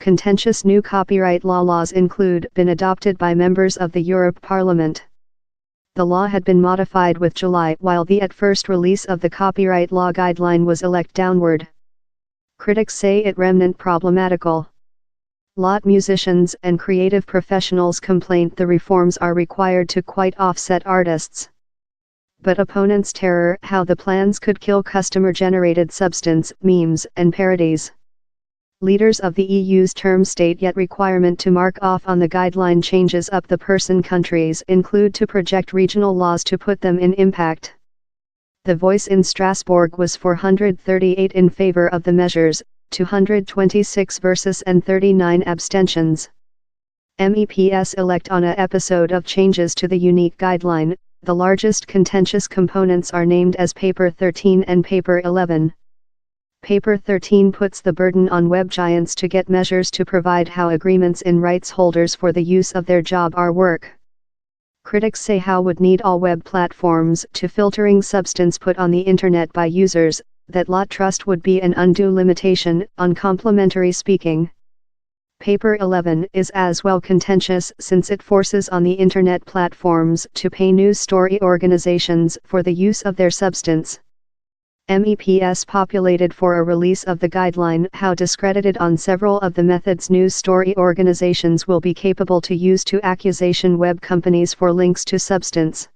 contentious new copyright laws include been adopted by members of the Europe Parliament. The law had been modified with July, while the at first release of the copyright law guideline was elect downward. Critics say it remnant problematical. Lot musicians and creative professionals complain the reforms are required to quite offset artists. But opponents terror how the plans could kill customer-generated substance, memes, and parodies. Leaders of the EU's term state yet requirement to mark off on the guideline changes up the person countries include to project regional laws to put them in impact. The voice in Strasbourg was 438 in favor of the measures, 226 versus and 39 abstentions. MEPs elect on a episode of changes to the unique guideline. The largest contentious components are named as Paper 13 and Paper 11. Paper 13 puts the burden on web giants to get measures to provide how agreements in rights holders for the use of their job are work. Critics say how would need all web platforms to filtering substance put on the internet by users, that lot trust would be an undue limitation on complementary speaking. Paper 11 is as well contentious since it forces on the internet platforms to pay news story organizations for the use of their substance. MEPs populated for a release of the guideline how discredited on several of the methods news story organizations will be capable to use to accusation web companies for links to substance.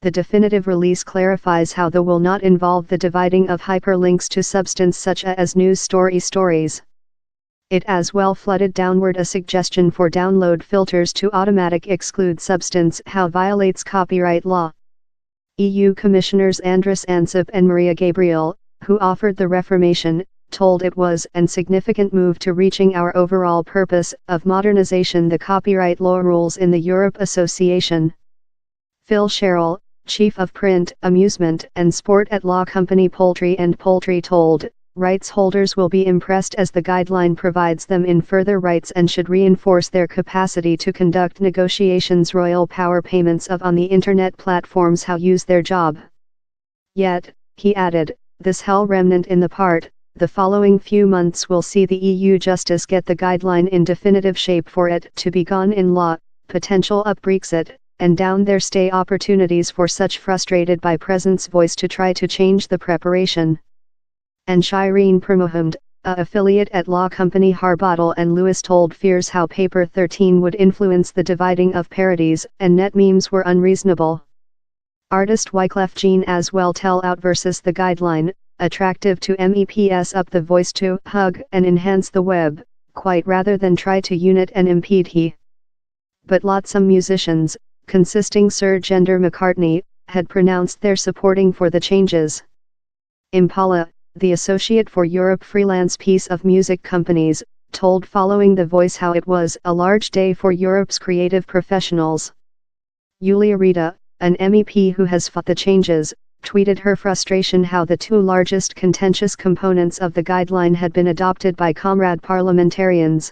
The definitive release clarifies how the will not involve the dividing of hyperlinks to substance such as news stories. It as well flooded downward a suggestion for download filters to automatic exclude substance how violates copyright law. EU Commissioners Andrus Ansip and Maria Gabriel, who offered the reformation, told it was an significant move to reaching our overall purpose of modernization the copyright law rules in the Europe Association. Phil Sherrill, chief of print, amusement and sport at law company Poultry & Poultry told, rights holders will be impressed as the guideline provides them in further rights and should reinforce their capacity to conduct negotiations royal power payments of on the internet platforms how use their job. Yet, he added, this hell remnant in the following few months will see the EU justice get the guideline in definitive shape for it to be gone in law, potential up Brexit, and down there stay opportunities for such frustrated by presence voice to try to change the preparation. And Shireen Permohammed, a affiliate at law company Harbottle and Lewis told fears how Paper 13 would influence the dividing of parodies and net memes were unreasonable. Artist Wyclef Jean as well tell out versus the guideline, attractive to MEPs up the voice to hug and enhance the web, quite rather than try to unite and impede he. But some musicians, consisting Sir Gender McCartney, had pronounced their supporting for the changes. Impala, the Associate for Europe freelance piece of music companies, told Following the Voice how it was a large day for Europe's creative professionals. Yulia Reda, an MEP who has fought the changes, tweeted her frustration how the two largest contentious components of the guideline had been adopted by comrade parliamentarians.